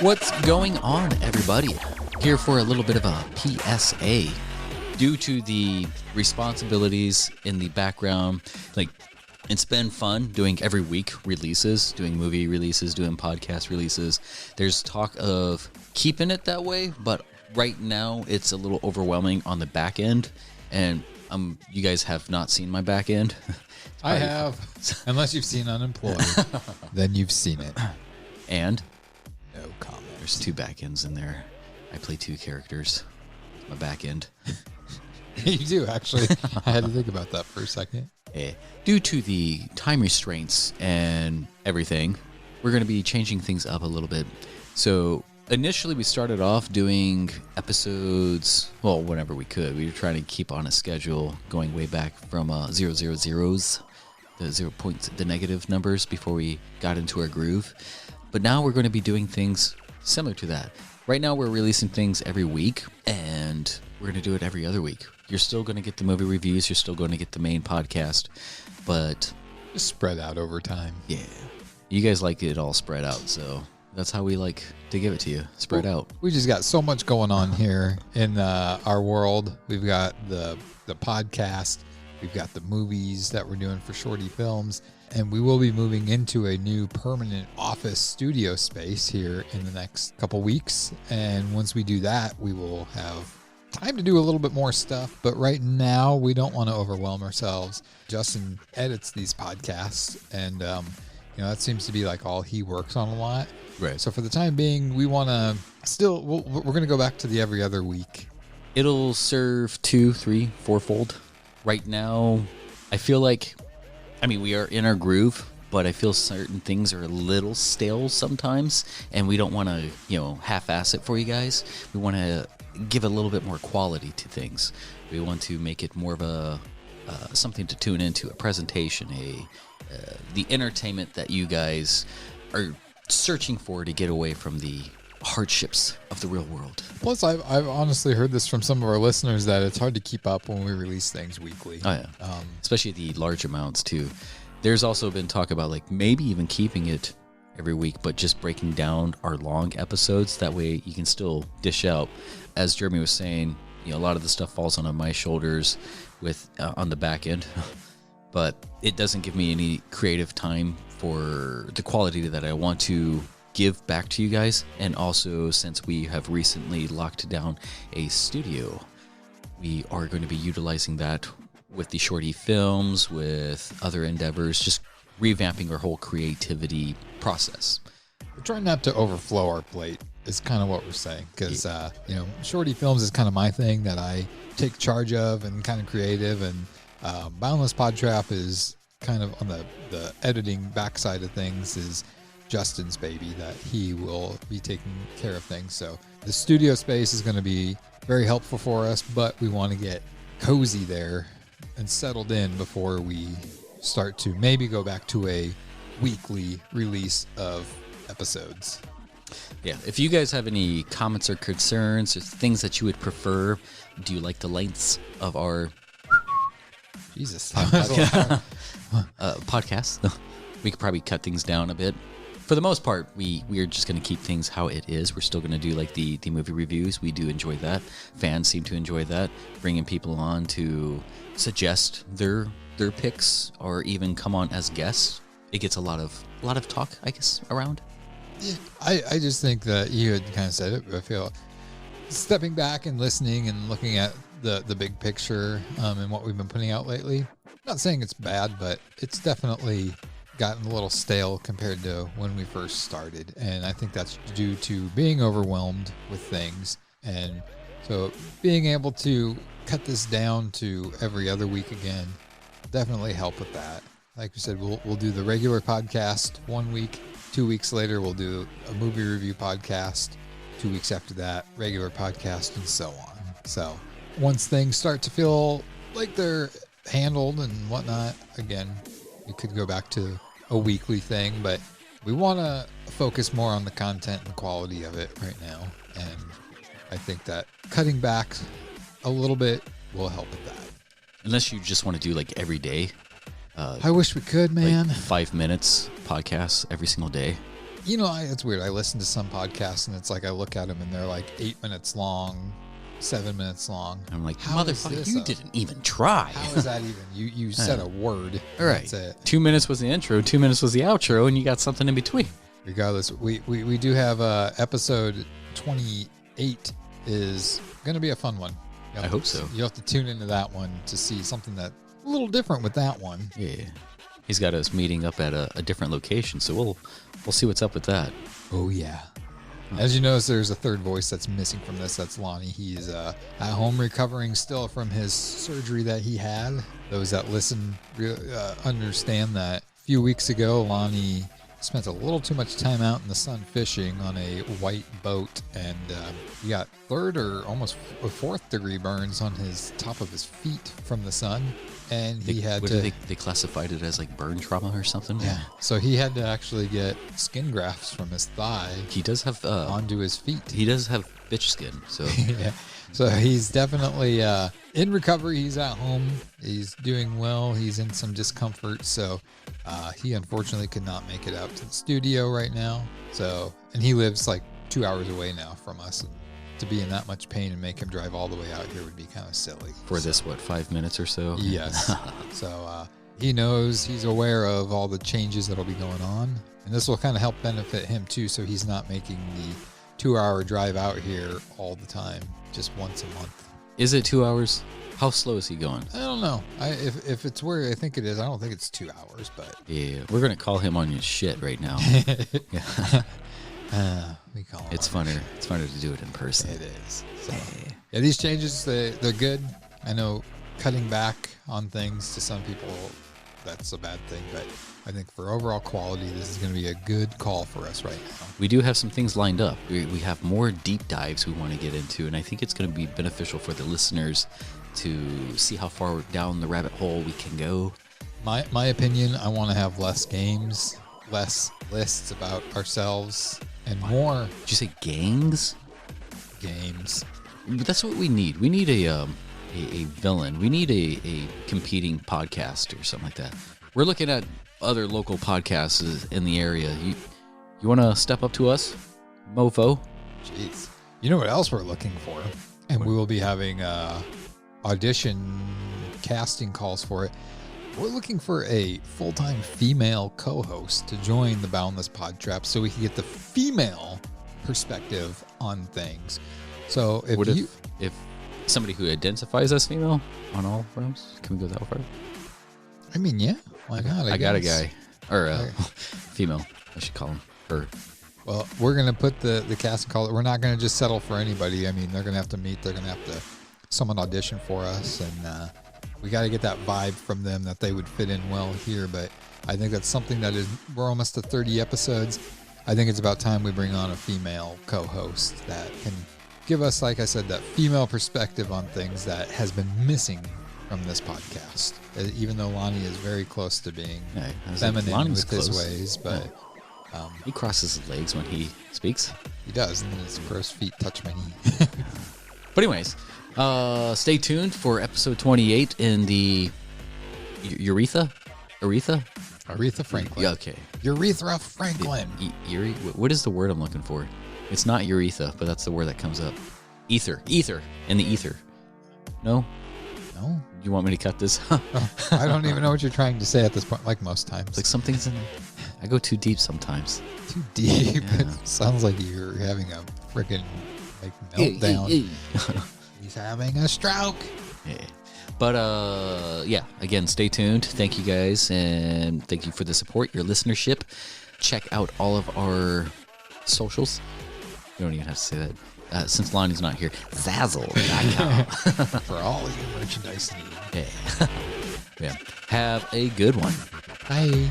What's going on, everybody? Here for a little bit of a PSA. Due to the responsibilities in the background, it's been fun doing every week releases, doing movie releases, doing podcast releases. There's talk of keeping it that way, but right now it's a little overwhelming on the back end, and you guys have not seen my back end. I have. Unless you've seen Unemployed, then you've seen it. And no comment. There's 2 back ends in there. I play 2 characters. My back end. You do, actually. I had to think about that for a second. Due to the time restraints and everything, we're going to be changing things up a little bit. So initially we started off doing episodes, well, whenever we could. We were trying to keep on a schedule going way back from 000s, the 0 points, the negative numbers before we got into our groove. But now we're going to be doing things similar to that. Right now we're releasing things every week, and we're going to do it every other week. You're still going to get the movie reviews. You're still going to get the main podcast, but just spread out over time. Yeah. You guys like it all spread out, so that's how we like to give it to you. Spread out. We just got so much going on here in our world. We've got the podcast. We've got the movies that we're doing for Shorty Films. And we will be moving into a new permanent office studio space here in the next couple weeks. And once we do that, we will have time to do a little bit more stuff. But right now, we don't want to overwhelm ourselves. Justin edits these podcasts, and that seems to be like all he works on a lot. Right. So for the time being, we want to still, we're going to go back to the every other week. It'll serve 2, 3, 4-fold. Right now, I feel like, we are in our groove, but I feel certain things are a little stale sometimes, and we don't want to, half-ass it for you guys. We want to give a little bit more quality to things. We want to make it more of a something to tune into, a presentation, the entertainment that you guys are searching for to get away from the hardships of the real world. Plus, I've honestly heard this from some of our listeners that it's hard to keep up when we release things weekly. Oh, yeah. Especially the large amounts, too. There's also been talk about maybe even keeping it every week, but just breaking down our long episodes. That way you can still dish out. As Jeremy was saying, a lot of the stuff falls on my shoulders with on the back end, but it doesn't give me any creative time for the quality that I want to give back to you guys. And also, since we have recently locked down a studio, we are going to be utilizing that with the Shorty Films, with other endeavors, just revamping our whole creativity process. We're trying not to overflow our plate is kind of what we're saying, because Shorty Films is kind of my thing that I take charge of and kind of creative, and Boundless PodTrap is kind of on the editing backside of things, is Justin's baby, that he will be taking care of things. So the studio space is going to be very helpful for us, but we want to get cozy there and settled in before we start to maybe go back to a weekly release of episodes. Yeah, if you guys have any comments or concerns or things that you would prefer, do you like the lengths of our podcast? We could probably cut things down a bit. For the most part, we are just going to keep things how it is. We're still going to do the movie reviews. We do enjoy that. Fans seem to enjoy that. Bringing people on to suggest their picks or even come on as guests. It gets a lot of talk, I guess, around. Yeah, I just think that you had kind of said it. But I feel stepping back and listening and looking at the big picture and what we've been putting out lately. I'm not saying it's bad, but it's definitely gotten a little stale compared to when we first started, and I think that's due to being overwhelmed with things. And so being able to cut this down to every other week again definitely help with that. Like we said, we'll do the regular podcast 1 week, 2 weeks later we'll do a movie review podcast, 2 weeks after that regular podcast, and so on. So once things start to feel like they're handled and whatnot, again, we could go back to a weekly thing, but we want to focus more on the content and quality of it right now. And I think that cutting back a little bit will help with that. Unless you just want to do every day. I wish we could, man. 5 minutes podcasts every single day. It's weird. I listen to some podcasts and it's like I look at them and they're like 8 minutes long, 7 minutes long. I'm like, How is motherfucker, this you didn't even try. How is that even? You said a word. All right. That's it. 2 minutes was the intro, 2 minutes was the outro, and you got something in between. Regardless, we do have episode 28 is going to be a fun one. I hope so. You'll have to tune into that one to see something that a little different with that one. Yeah. He's got us meeting up at a different location, so we'll see what's up with that. Oh, yeah. As you notice, there's a third voice that's missing from this. That's Lonnie. He's at home recovering still from his surgery that he had. Those that listen understand that a few weeks ago, Lonnie spent a little too much time out in the sun fishing on a white boat, and he got 3rd or almost 4th degree burns on his top of his feet from the sun. And he had to... They classified it as like burn trauma or something? Yeah. So he had to actually get skin grafts from his thigh. He does have... onto his feet. He does have bitch skin, so... Yeah. So he's definitely in recovery. He's at home. He's doing well. He's in some discomfort. So he unfortunately could not make it out to the studio right now. And he lives like 2 hours away now from us. And to be in that much pain and make him drive all the way out here would be kind of silly. For this, 5 minutes or so? Yes. So he knows, he's aware of all the changes that'll be going on. And this will kind of help benefit him too. So he's not making the 2-hour drive out here all the time, just once a month. Is it 2 hours? How slow is he going? I don't know. If it's where I think it is, I don't think it's 2 hours, but... Yeah, we're going to call him on his shit right now. Yeah. We call him it's funner. It's funner to do it in person. It is. So, yeah, these changes, they're good. I know cutting back on things to some people, that's a bad thing, but I think for overall quality, this is going to be a good call for us right now. We do have some things lined up. We have more deep dives we want to get into, and I think it's going to be beneficial for the listeners to see how far down the rabbit hole we can go. My opinion, I want to have less games, less lists about ourselves, and more... Did you say gangs? Games. But that's what we need. We need a villain. We need a competing podcast or something like that. We're looking at other local podcasts in the area. You want to step up to us, mofo? Jeez. You know what else we're looking for? And we will be having audition casting calls for it. We're looking for a full-time female co-host to join the Boundless PodTrap so we can get the female perspective on things. So if somebody who identifies as female on all forums, can we go that far? I mean, yeah. Why not? I got a guy. Or a female, I should call him. Her. Well, we're going to put the casting call. We're not going to just settle for anybody. I mean, they're going to have to meet. They're going to have to someone audition for us. And we got to get that vibe from them that they would fit in well here. But I think that's something we're almost to 30 episodes. I think it's about time we bring on a female co-host that can give us, like I said, that female perspective on things that has been missing from this podcast. Even though Lonnie is very close to being feminine with his ways, but he crosses his legs when he speaks. He does, and then his gross feet touch my knee. But anyways, stay tuned for episode 28 in the Aretha Franklin. Yeah, okay. Urethra Franklin. What is the word I'm looking for? It's not urethra, but that's the word that comes up. Ether in the ether. No. You want me to cut this? I don't even know what you're trying to say at this point, like most times. It's like something's in there. I go too deep sometimes. Too deep? Yeah. It sounds like you're having a freaking meltdown. He's having a stroke. Yeah. But, again, stay tuned. Thank you guys, and thank you for the support, your listenership. Check out all of our socials. You don't even have to say that. Since Lonnie's not here, Zazzle.com. For all of your merchandise needs. Yeah. Yeah. Have a good one. Bye.